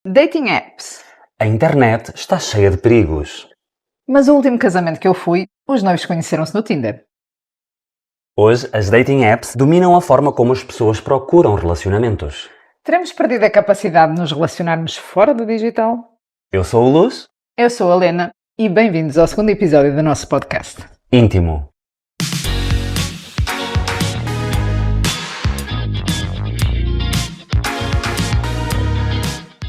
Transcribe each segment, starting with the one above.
Dating apps. A internet está cheia de perigos. Mas o último casamento que eu fui, os noivos conheceram-se no Tinder. Hoje, as dating apps dominam a forma como as pessoas procuram relacionamentos. Teremos perdido a capacidade de nos relacionarmos fora do digital? Eu sou o Luz, Eu sou a Lena e bem-vindos ao segundo episódio do nosso podcast. íntimo.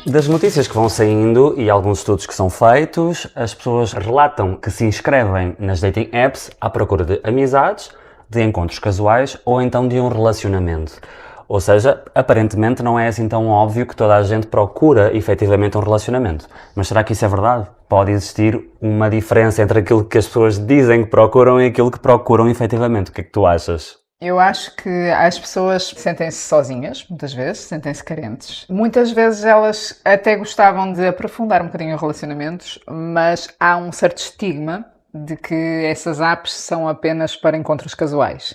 Das notícias que vão saindo e alguns estudos que são feitos, as pessoas relatam que se inscrevem nas dating apps à procura de amizades, de encontros casuais ou então de um relacionamento. Ou seja, aparentemente não é assim tão óbvio que toda a gente procura efetivamente um relacionamento. Mas será que isso é verdade? Pode existir uma diferença entre aquilo que as pessoas dizem que procuram e aquilo que procuram efetivamente. O que é que tu achas? Eu acho que as pessoas sentem-se sozinhas, muitas vezes, sentem-se carentes. Muitas vezes elas até gostavam de aprofundar um bocadinho os relacionamentos, mas há um certo estigma de que essas apps são apenas para encontros casuais.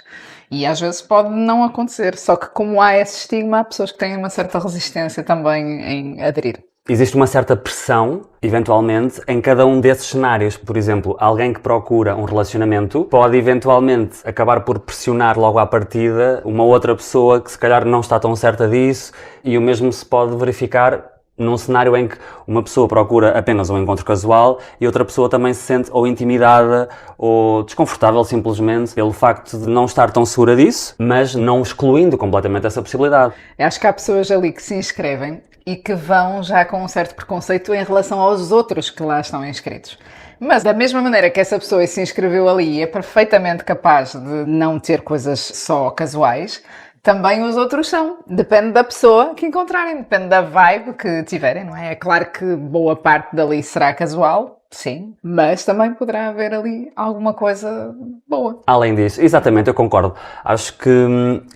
E às vezes pode não acontecer, só que como há esse estigma, há pessoas que têm uma certa resistência também em aderir. Existe uma certa pressão, eventualmente, em cada um desses cenários. Por exemplo, alguém que procura um relacionamento pode, eventualmente, acabar por pressionar logo à partida uma outra pessoa que se calhar não está tão certa disso, e o mesmo se pode verificar num cenário em que uma pessoa procura apenas um encontro casual e outra pessoa também se sente ou intimidada ou desconfortável simplesmente pelo facto de não estar tão segura disso, mas não excluindo completamente essa possibilidade. Eu acho que há pessoas ali que se inscrevem e que vão já com um certo preconceito em relação aos outros que lá estão inscritos. Mas da mesma maneira que essa pessoa se inscreveu ali e é perfeitamente capaz de não ter coisas só casuais, também os outros são. Depende da pessoa que encontrarem, depende da vibe que tiverem, não é? É claro que boa parte dali será casual, sim, mas também poderá haver ali alguma coisa boa. Além disso, exatamente, eu concordo. Acho que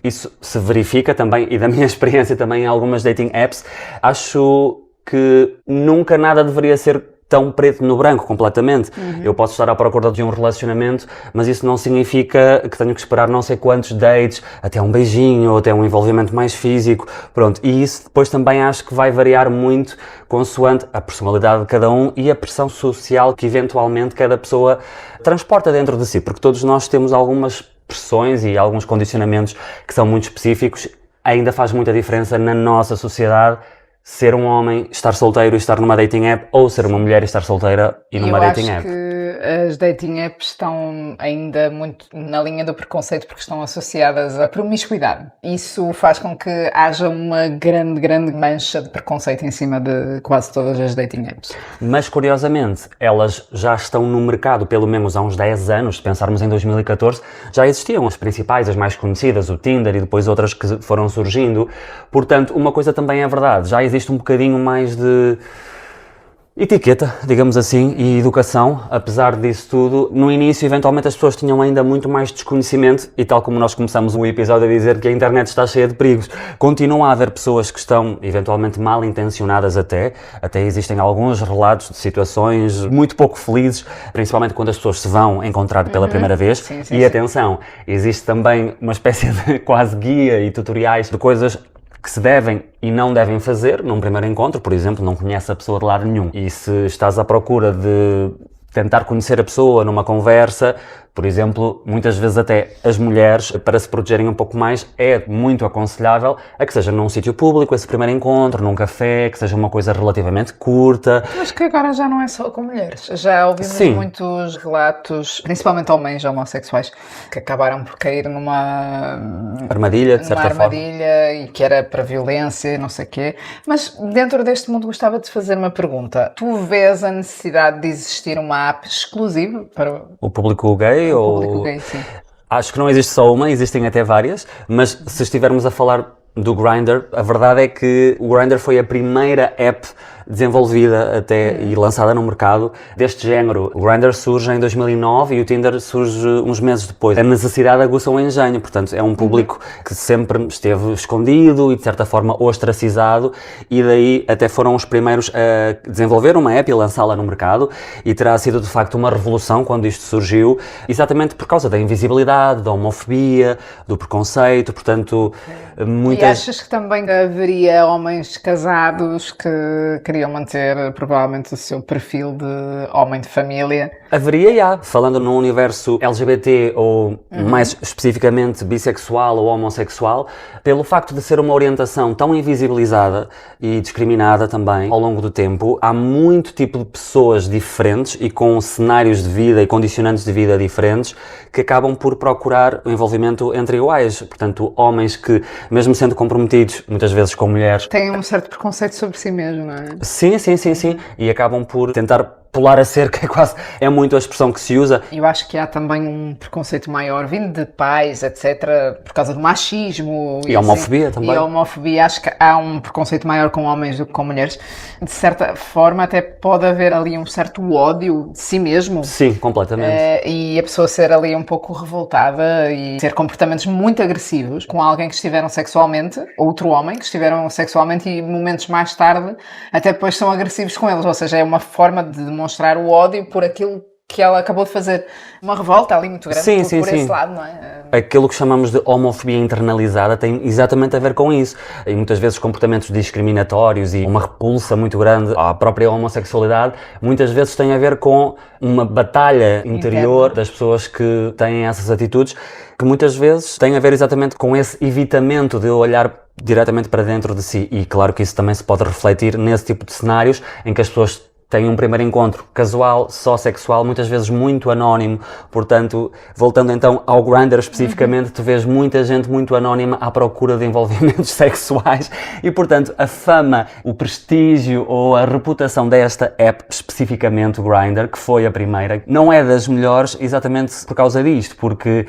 isso se verifica também, e da minha experiência também em algumas dating apps, acho que nunca nada deveria ser tão preto no branco, completamente. Eu posso estar à procura de um relacionamento, mas isso não significa que tenho que esperar não sei quantos dates, até um beijinho, ou até um envolvimento mais físico, pronto. E isso depois também acho que vai variar muito consoante a personalidade de cada um e a pressão social que eventualmente cada pessoa transporta dentro de si, porque todos nós temos algumas pressões e alguns condicionamentos que são muito específicos. Ainda faz muita diferença na nossa sociedade ser um homem, estar solteiro e estar numa dating app, ou ser uma mulher e estar solteira e numa dating app. Eu acho que as dating apps estão ainda muito na linha do preconceito porque estão associadas à promiscuidade. Isso faz com que haja uma grande mancha de preconceito em cima de quase todas as dating apps. Mas, curiosamente, elas já estão no mercado pelo menos há uns 10 anos, se pensarmos em 2014, já existiam as principais, as mais conhecidas, o Tinder e depois outras que foram surgindo. Portanto, uma coisa também é verdade, já existe um bocadinho mais de etiqueta, digamos assim, e educação. Apesar disso tudo, no início, eventualmente, as pessoas tinham ainda muito mais desconhecimento e tal como nós começamos o episódio a dizer que a internet está cheia de perigos, continuam a haver pessoas que estão, eventualmente, mal intencionadas até existem alguns relatos de situações muito pouco felizes, principalmente quando as pessoas se vão encontrar pela primeira vez. Sim. Atenção, existe também uma espécie de quase guia e tutoriais de coisas que se devem e não devem fazer num primeiro encontro. Por exemplo, não conhece a pessoa de lado nenhum e se estás à procura de tentar conhecer a pessoa numa conversa, por exemplo, muitas vezes até as mulheres, para se protegerem um pouco mais, é muito aconselhável a que seja num sítio público, esse primeiro encontro, num café, que seja uma coisa relativamente curta. Mas que agora já não é só com mulheres. Já ouvimos muitos relatos, principalmente homens homossexuais, que acabaram por cair numa armadilha, de certa forma. E que era para violência, não sei o quê. Mas dentro deste mundo gostava de fazer uma pergunta. Tu vês a necessidade de existir uma app exclusiva para o público gay? O público gay, sim. Acho que não existe só uma, existem até várias, mas se estivermos a falar do Grindr, a verdade é que o Grindr foi a primeira app desenvolvida até e lançada no mercado deste género. O Grindr surge em 2009 e o Tinder surge uns meses depois. A necessidade aguça o engenho, portanto é um público que sempre esteve escondido e de certa forma ostracizado, e daí até foram os primeiros a desenvolver uma app e lançá-la no mercado, e terá sido de facto uma revolução quando isto surgiu, exatamente por causa da invisibilidade, da homofobia, do preconceito. Portanto, muitas E achas que também haveria homens casados que queriam manter provavelmente o seu perfil de homem de família? Haveria, já. Falando no universo LGBT ou mais especificamente bissexual ou homossexual, pelo facto de ser uma orientação tão invisibilizada e discriminada também ao longo do tempo, há muito tipo de pessoas diferentes e com cenários de vida e condicionantes de vida diferentes que acabam por procurar o envolvimento entre iguais. Portanto, homens que, mesmo sendo comprometidos, muitas vezes com mulheres... Têm um certo preconceito sobre si mesmo, não é? Sim. E acabam por tentar pular a cerca, é muito a expressão que se usa. Eu acho que há também um preconceito maior vindo de pais, etc., por causa do machismo. E a homofobia também. E a homofobia, acho que há um preconceito maior com homens do que com mulheres. De certa forma, até pode haver ali um certo ódio de si mesmo. Sim, completamente. E a pessoa ser ali um pouco revoltada e ter comportamentos muito agressivos com alguém que estiveram sexualmente, outro homem que estiveram sexualmente e momentos mais tarde até depois são agressivos com eles. Ou seja, é uma forma de demonstrar o ódio por aquilo que ela acabou de fazer. Uma revolta ali muito grande por esse lado, não é? Aquilo que chamamos de homofobia internalizada tem exatamente a ver com isso. E muitas vezes comportamentos discriminatórios e uma repulsa muito grande à própria homossexualidade, muitas vezes tem a ver com uma batalha interior das pessoas que têm essas atitudes, que muitas vezes tem a ver exatamente com esse evitamento de olhar diretamente para dentro de si. E claro que isso também se pode refletir nesse tipo de cenários em que as pessoas têm um primeiro encontro casual, só sexual, muitas vezes muito anónimo. Portanto, voltando então ao Grindr especificamente, tu vês muita gente muito anónima à procura de envolvimentos sexuais e, portanto, a fama, o prestígio ou a reputação desta app, especificamente o Grindr, que foi a primeira, não é das melhores exatamente por causa disto, porque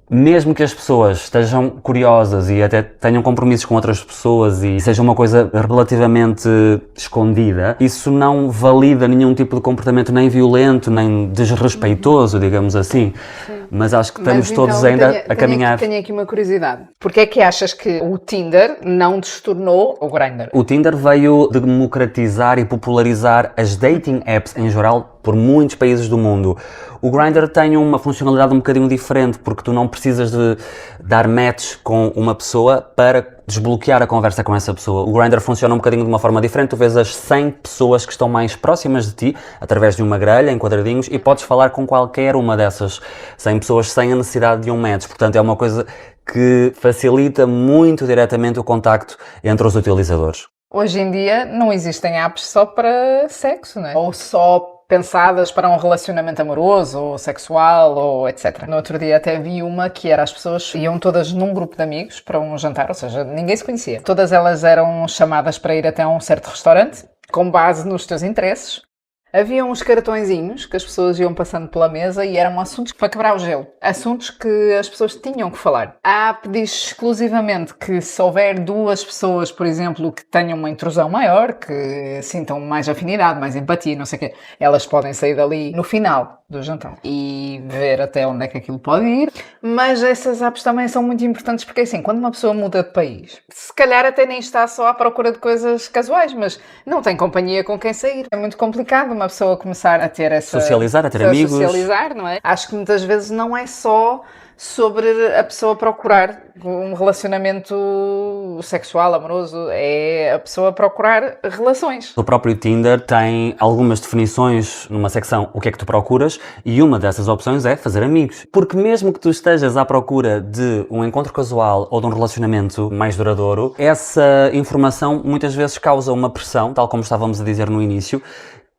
mesmo que as pessoas estejam curiosas e até tenham compromissos com outras pessoas e seja uma coisa relativamente escondida, isso não valida nenhum tipo de comportamento nem violento, nem desrespeitoso, digamos assim. Sim. Mas acho que estamos todos ainda a caminhar. Tenho aqui uma curiosidade. Porquê é que achas que o Tinder não destornou o Grindr? O Tinder veio democratizar e popularizar as dating apps em geral por muitos países do mundo. O Grindr tem uma funcionalidade um bocadinho diferente, porque tu não precisas de dar match com uma pessoa para desbloquear a conversa com essa pessoa. O Grindr funciona um bocadinho de uma forma diferente. Tu vês as 100 pessoas que estão mais próximas de ti, através de uma grelha, em quadradinhos, e podes falar com qualquer uma dessas 100 pessoas sem a necessidade de um match. Portanto, é uma coisa que facilita muito diretamente o contacto entre os utilizadores. Hoje em dia não existem apps só para sexo, não é? Ou só pensadas para um relacionamento amoroso ou sexual ou etc. No outro dia até vi uma que era as pessoas iam todas num grupo de amigos para um jantar, ou seja, ninguém se conhecia. Todas elas eram chamadas para ir até um certo restaurante com base nos teus interesses. Havia uns cartõezinhos que as pessoas iam passando pela mesa e eram assuntos para quebrar o gelo. Assuntos que as pessoas tinham que falar. A app diz exclusivamente que se houver duas pessoas, por exemplo, que tenham uma intrusão maior, que sintam mais afinidade, mais empatia, não sei o quê, elas podem sair dali no final do jantar e ver até onde é que aquilo pode ir. Mas essas apps também são muito importantes porque, assim, quando uma pessoa muda de país, se calhar até nem está só à procura de coisas casuais, mas não tem companhia com quem sair. É muito complicado uma pessoa começar a ter essa... Socializar, a ter amigos. Socializar, não é? Acho que muitas vezes não é só sobre a pessoa procurar um relacionamento sexual, amoroso, é a pessoa procurar relações. O próprio Tinder tem algumas definições numa secção o que é que tu procuras e uma dessas opções é fazer amigos. Porque mesmo que tu estejas à procura de um encontro casual ou de um relacionamento mais duradouro, essa informação muitas vezes causa uma pressão, tal como estávamos a dizer no início,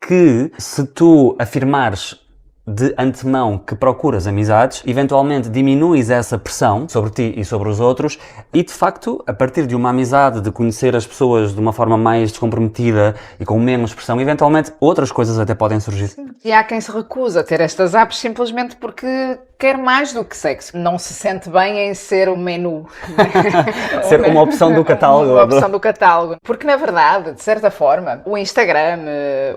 que se tu afirmares de antemão que procuras amizades, eventualmente diminuis essa pressão sobre ti e sobre os outros e, de facto, a partir de uma amizade, de conhecer as pessoas de uma forma mais descomprometida e com menos pressão, eventualmente outras coisas até podem surgir. Sim. E há quem se recusa a ter estas apps simplesmente porque quer mais do que sexo. Não se sente bem em ser o menu. Ser uma opção do catálogo. Uma opção do catálogo. Porque, na verdade, de certa forma, o Instagram,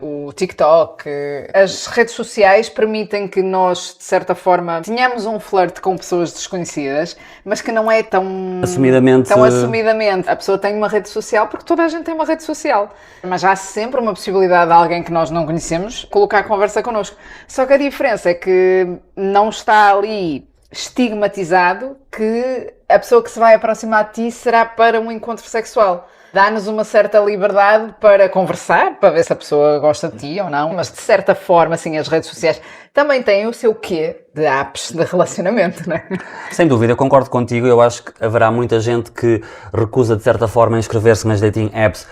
o TikTok, as redes sociais permitem que nós, de certa forma, tenhamos um flerte com pessoas desconhecidas, mas que não é tão assumidamente. A pessoa tem uma rede social porque toda a gente tem uma rede social. Mas há sempre uma possibilidade de alguém que nós não conhecemos colocar a conversa connosco. Só que a diferença é que não está ali estigmatizado que a pessoa que se vai aproximar de ti será para um encontro sexual. Dá-nos uma certa liberdade para conversar, para ver se a pessoa gosta de ti ou não, mas de certa forma, assim, as redes sociais também têm o seu quê de apps de relacionamento, não é? Sem dúvida, eu concordo contigo. Eu acho que haverá muita gente que recusa, de certa forma, inscrever-se nas dating apps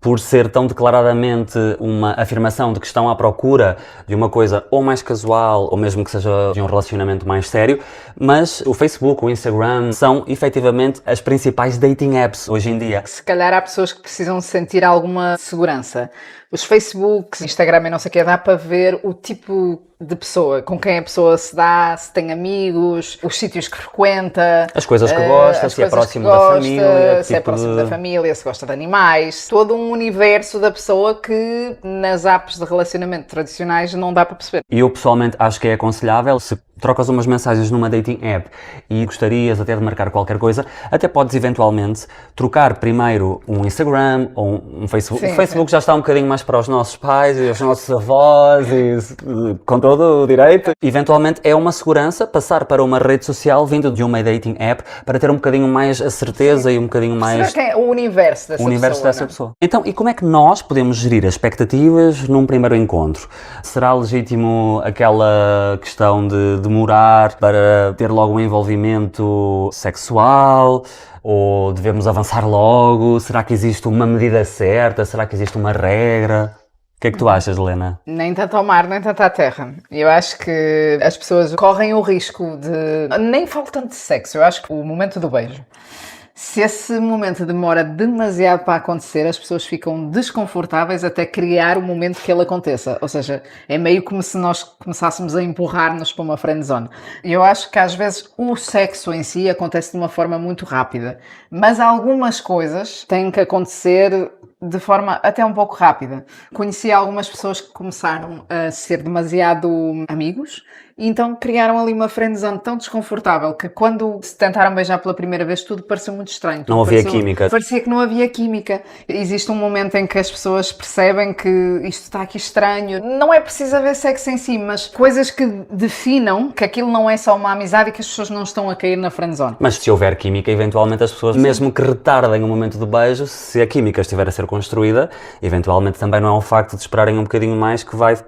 por ser tão declaradamente uma afirmação de que estão à procura de uma coisa ou mais casual, ou mesmo que seja de um relacionamento mais sério, mas o Facebook, o Instagram são efetivamente as principais dating apps hoje em dia. Se calhar há pessoas que precisam sentir alguma segurança. Os Facebooks, Instagram e não sei o que, dá para ver o tipo de pessoa, com quem a pessoa se dá, se tem amigos, os sítios que frequenta, as coisas que gosta, se é próximo da família, se é próximo da família, se gosta de animais, todo um universo da pessoa que nas apps de relacionamento tradicionais não dá para perceber. E eu pessoalmente acho que é aconselhável, se trocas umas mensagens numa dating app e gostarias até de marcar qualquer coisa, até podes eventualmente trocar primeiro um Instagram ou um Facebook. Sim, o Facebook já está um bocadinho mais para os nossos pais e os nossos avós e com todo o direito. Eventualmente é uma segurança passar para uma rede social vindo de uma dating app para ter um bocadinho mais a certeza e um bocadinho mais... Será que é o universo dessa pessoa? Então, e como é que nós podemos gerir as expectativas num primeiro encontro? Será legítimo aquela questão de demorar para ter logo um envolvimento sexual? Ou devemos avançar logo? Será que existe uma medida certa? Será que existe uma regra? O que é que tu achas, Helena? Nem tanto ao mar, nem tanto à terra. Eu acho que as pessoas correm o risco de... Nem falo tanto de sexo, eu acho que o momento do beijo. Se esse momento demora demasiado para acontecer, as pessoas ficam desconfortáveis até criar o momento que ele aconteça. Ou seja, é meio como se nós começássemos a empurrar-nos para uma friendzone. E eu acho que às vezes o sexo em si acontece de uma forma muito rápida. Mas algumas coisas têm que acontecer de forma até um pouco rápida. Conheci algumas pessoas que começaram a ser demasiado amigos e então criaram ali uma friendzone tão desconfortável que quando se tentaram beijar pela primeira vez tudo pareceu muito estranho. Não havia química. Parecia que não havia química. Existe um momento em que as pessoas percebem que isto está aqui estranho. Não é preciso haver sexo em si, mas coisas que definam que aquilo não é só uma amizade e que as pessoas não estão a cair na friendzone. Mas se houver química, eventualmente as pessoas, mesmo que retardem o momento do beijo, se a química estiver a ser construída, eventualmente também não é o facto de esperarem um bocadinho mais que vai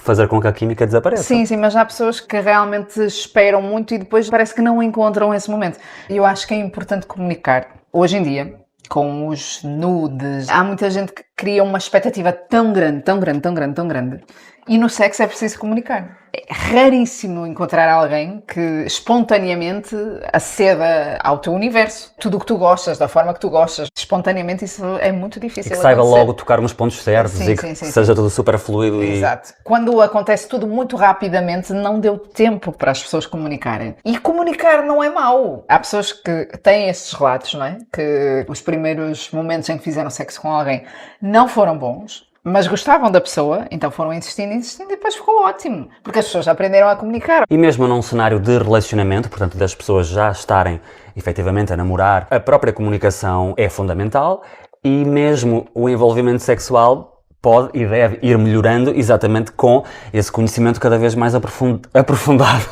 fazer com que a química desapareça. Sim, mas há pessoas que realmente esperam muito e depois parece que não encontram esse momento. E eu acho que é importante comunicar. Hoje em dia, com os nudes, há muita gente que cria uma expectativa tão grande. E no sexo é preciso comunicar. É raríssimo encontrar alguém que espontaneamente aceda ao teu universo. Tudo o que tu gostas, da forma que tu gostas, espontaneamente isso é muito difícil. E que saiba logo tocar nos pontos certos e que seja tudo super fluido. Exato. Quando acontece tudo muito rapidamente, não deu tempo para as pessoas comunicarem. E comunicar não é mau. Há pessoas que têm esses relatos, não é? Que os primeiros momentos em que fizeram sexo com alguém não foram bons, mas gostavam da pessoa, então foram insistindo e depois ficou ótimo, porque as pessoas aprenderam a comunicar. E mesmo num cenário de relacionamento, portanto das pessoas já estarem efetivamente a namorar, a própria comunicação é fundamental e mesmo o envolvimento sexual pode e deve ir melhorando exatamente com esse conhecimento cada vez mais aprofundado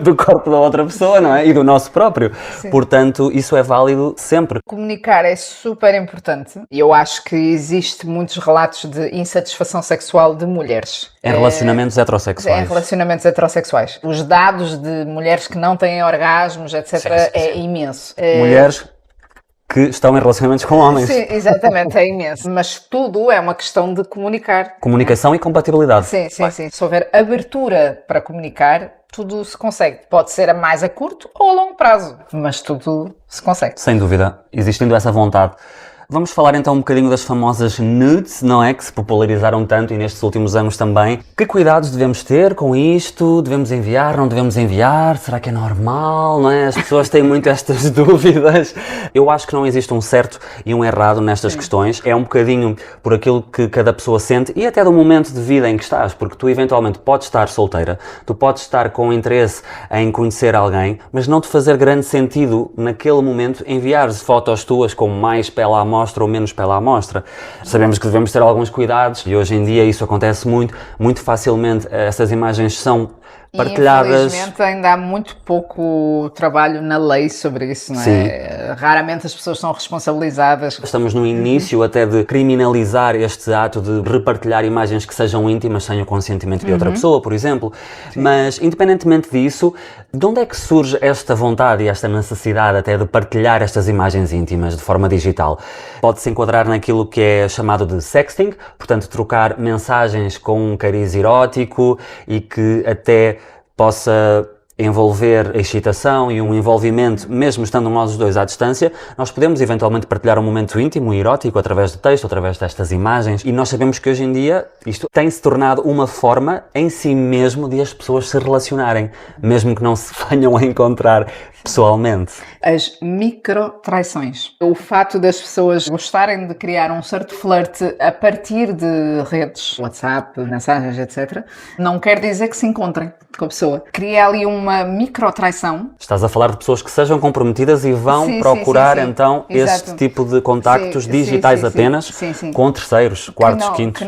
do corpo da outra pessoa, não é? E do nosso próprio. Sim. Portanto, isso é válido sempre. Comunicar é super importante e eu acho que existe muitos relatos de insatisfação sexual de mulheres. Em relacionamentos heterossexuais. Em relacionamentos heterossexuais. Os dados de mulheres que não têm orgasmos, etc. Sim. É imenso. Mulheres que estão em relacionamentos com homens. Sim, exatamente, é imenso. Mas tudo é uma questão de comunicar. Comunicação e compatibilidade. Sim. Se houver abertura para comunicar, tudo se consegue. Pode ser mais a curto ou a longo prazo, mas tudo se consegue. Sem dúvida, existindo essa vontade. Vamos falar então um bocadinho das famosas nudes, não é? Que se popularizaram tanto e nestes últimos anos também. Que cuidados devemos ter com isto? Devemos enviar, não devemos enviar? Será que é normal, não é? As pessoas têm muito estas dúvidas. Eu acho que não existe um certo e um errado nestas questões. É um bocadinho por aquilo que cada pessoa sente e até do momento de vida em que estás, porque tu eventualmente podes estar solteira, tu podes estar com interesse em conhecer alguém, mas não te fazer grande sentido naquele momento enviares fotos tuas com mais pele à mostra ou menos pela amostra. Sabemos que devemos ter alguns cuidados e hoje em dia isso acontece muito facilmente. Essas imagens são partilhadas. Infelizmente ainda há muito pouco trabalho na lei sobre isso, não é? Raramente as pessoas são responsabilizadas. Estamos no início até de criminalizar este ato de repartilhar imagens que sejam íntimas sem o consentimento de outra pessoa, por exemplo. Mas, independentemente disso, de onde é que surge esta vontade e esta necessidade até de partilhar estas imagens íntimas de forma digital? Pode-se enquadrar naquilo que é chamado de sexting, portanto, trocar mensagens com um cariz erótico e que até possa envolver a excitação e um envolvimento, mesmo estando nós os dois à distância. Nós podemos eventualmente partilhar um momento íntimo e erótico através de texto, através destas imagens, e nós sabemos que hoje em dia isto tem-se tornado uma forma em si mesmo de as pessoas se relacionarem, mesmo que não se venham a encontrar pessoalmente. As micro-traições. O fato das pessoas gostarem de criar um certo flerte a partir de redes, WhatsApp, mensagens, etc., não quer dizer que se encontrem com a pessoa. Cria ali uma micro-traição. Estás a falar de pessoas que sejam comprometidas e vão procurar então este tipo de contactos digitais apenas com terceiros, quartos, quintos.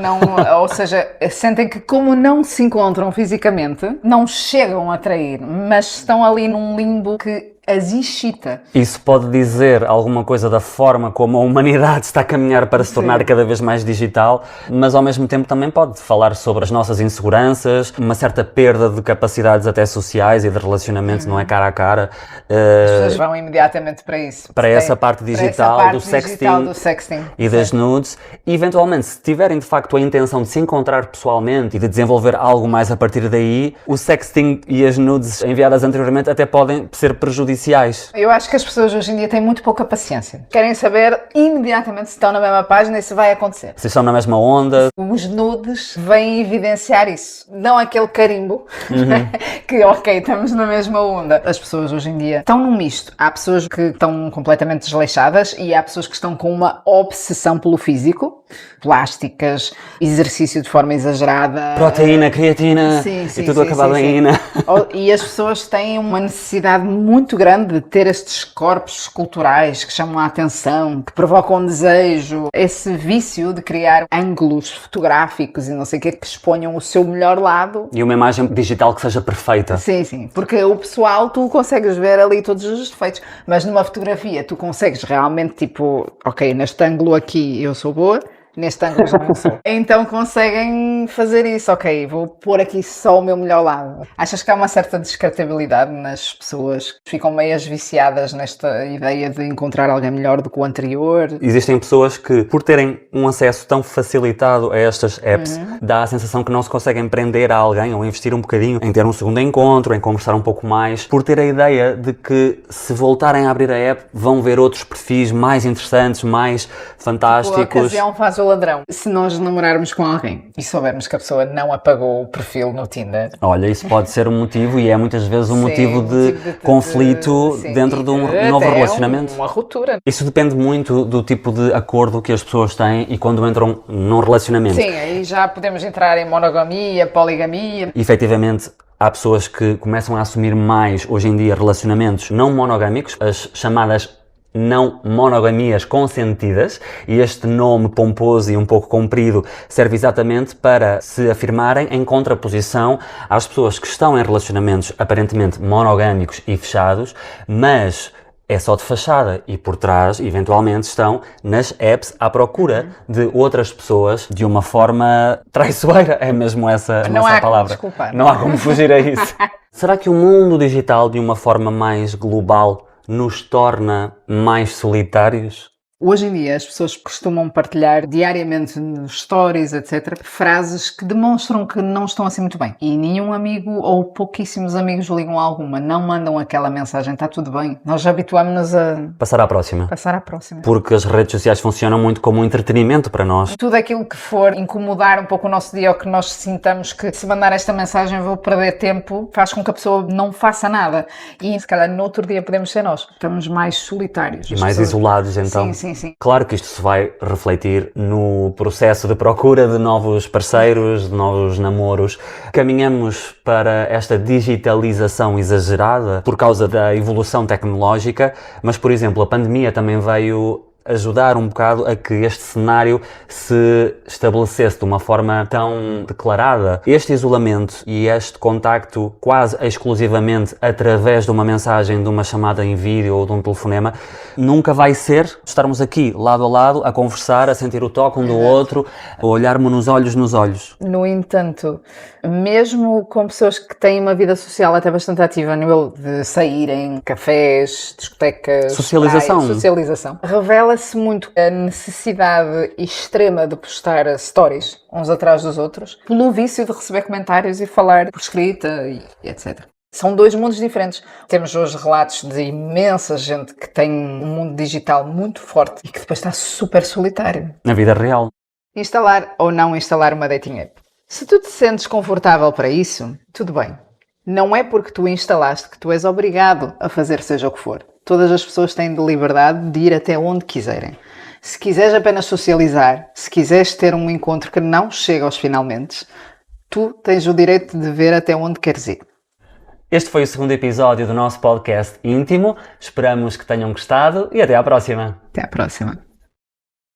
Ou seja, sentem que como não se encontram fisicamente, não chegam a trair, mas estão ali num limbo que as excita. Isso pode dizer alguma coisa da forma como a humanidade está a caminhar para se tornar cada vez mais digital, mas ao mesmo tempo também pode falar sobre as nossas inseguranças, uma certa perda de capacidades até sociais e de relacionamento, não é, cara a cara. As pessoas vão imediatamente para isso. Para essa parte digital, do sexting e das nudes. E eventualmente, se tiverem de facto a intenção de se encontrar pessoalmente e de desenvolver algo mais a partir daí, o sexting e as nudes enviadas anteriormente até podem ser prejudiciais. Eu acho que as pessoas hoje em dia têm muito pouca paciência. Querem saber imediatamente se estão na mesma página e se vai acontecer. Se estão na mesma onda. Os nudes vêm evidenciar isso. Não aquele carimbo que, ok, estamos na mesma onda. As pessoas hoje em dia estão num misto. Há pessoas que estão completamente desleixadas e há pessoas que estão com uma obsessão pelo físico. Plásticas, exercício de forma exagerada. Proteína, creatina e tudo acabado em ina. E as pessoas têm uma necessidade muito grande de ter estes corpos esculturais que chamam a atenção, que provocam desejo. Esse vício de criar ângulos fotográficos e não sei o que exponham o seu melhor lado. E uma imagem digital que seja perfeita. Sim, porque o pessoal, tu consegues ver ali todos os defeitos, mas numa fotografia tu consegues realmente, tipo, ok, neste ângulo aqui eu sou boa, neste ângulo já não sou. Então conseguem fazer isso, ok, vou pôr aqui só o meu melhor lado. Achas que há uma certa descartabilidade nas pessoas que ficam meias viciadas nesta ideia de encontrar alguém melhor do que o anterior? Existem pessoas que, por terem um acesso tão facilitado a estas apps, dá a sensação que não se conseguem prender a alguém ou investir um bocadinho em ter um segundo encontro, em conversar um pouco mais, por ter a ideia de que se voltarem a abrir a app vão ver outros perfis mais interessantes, mais fantásticos. Tipo, a ocasião faz o ladrão. Se nós namorarmos com alguém e soubermos que a pessoa não apagou o perfil no Tinder... Olha, isso pode ser um motivo e é muitas vezes um motivo de conflito dentro de um novo relacionamento. Uma ruptura. Isso depende muito do tipo de acordo que as pessoas têm e quando entram num relacionamento. Sim, aí já podemos entrar em monogamia, poligamia. Efetivamente, há pessoas que começam a assumir mais, hoje em dia, relacionamentos não monogâmicos, as chamadas não monogamias consentidas, e este nome pomposo e um pouco comprido serve exatamente para se afirmarem em contraposição às pessoas que estão em relacionamentos aparentemente monogâmicos e fechados, mas é só de fachada e por trás, eventualmente, estão nas apps à procura de outras pessoas de uma forma traiçoeira. É mesmo essa a nossa palavra. Não há como fugir a isso. Será que o mundo digital, de uma forma mais global, nos torna mais solitários? Hoje em dia as pessoas costumam partilhar diariamente nos stories, etc., frases que demonstram que não estão assim muito bem. E nenhum amigo ou pouquíssimos amigos ligam a alguma, não mandam aquela mensagem, está tudo bem. Nós já habituámos-nos a passar à próxima. Porque as redes sociais funcionam muito como um entretenimento para nós. Tudo aquilo que for incomodar um pouco o nosso dia ou que nós sintamos que se mandar esta mensagem vou perder tempo, faz com que a pessoa não faça nada. E se calhar no outro dia podemos ser nós. Estamos mais solitários. E mais isolados então. Sim. Claro que isto se vai refletir no processo de procura de novos parceiros, de novos namoros. Caminhamos para esta digitalização exagerada por causa da evolução tecnológica, mas, por exemplo, a pandemia também veio ajudar um bocado a que este cenário se estabelecesse de uma forma tão declarada. Este isolamento e este contacto quase exclusivamente através de uma mensagem, de uma chamada em vídeo ou de um telefonema, nunca vai ser estarmos aqui, lado a lado, a conversar, a sentir o toque um do outro, a olharmos nos olhos. No entanto, mesmo com pessoas que têm uma vida social até bastante ativa a nível de saírem, cafés, discotecas, Socialização. Socialização, revela-se muito a necessidade extrema de postar stories uns atrás dos outros, pelo vício de receber comentários e falar por escrita e etc. São dois mundos diferentes. Temos hoje relatos de imensa gente que tem um mundo digital muito forte e que depois está super solitário. Na vida real. Instalar ou não instalar uma dating app. Se tu te sentes confortável para isso, tudo bem. Não é porque tu instalaste que tu és obrigado a fazer seja o que for. Todas as pessoas têm de liberdade de ir até onde quiserem. Se quiseres apenas socializar, se quiseres ter um encontro que não chega aos finalmente, tu tens o direito de ver até onde queres ir. Este foi o segundo episódio do nosso podcast íntimo. Esperamos que tenham gostado e até à próxima. Até à próxima.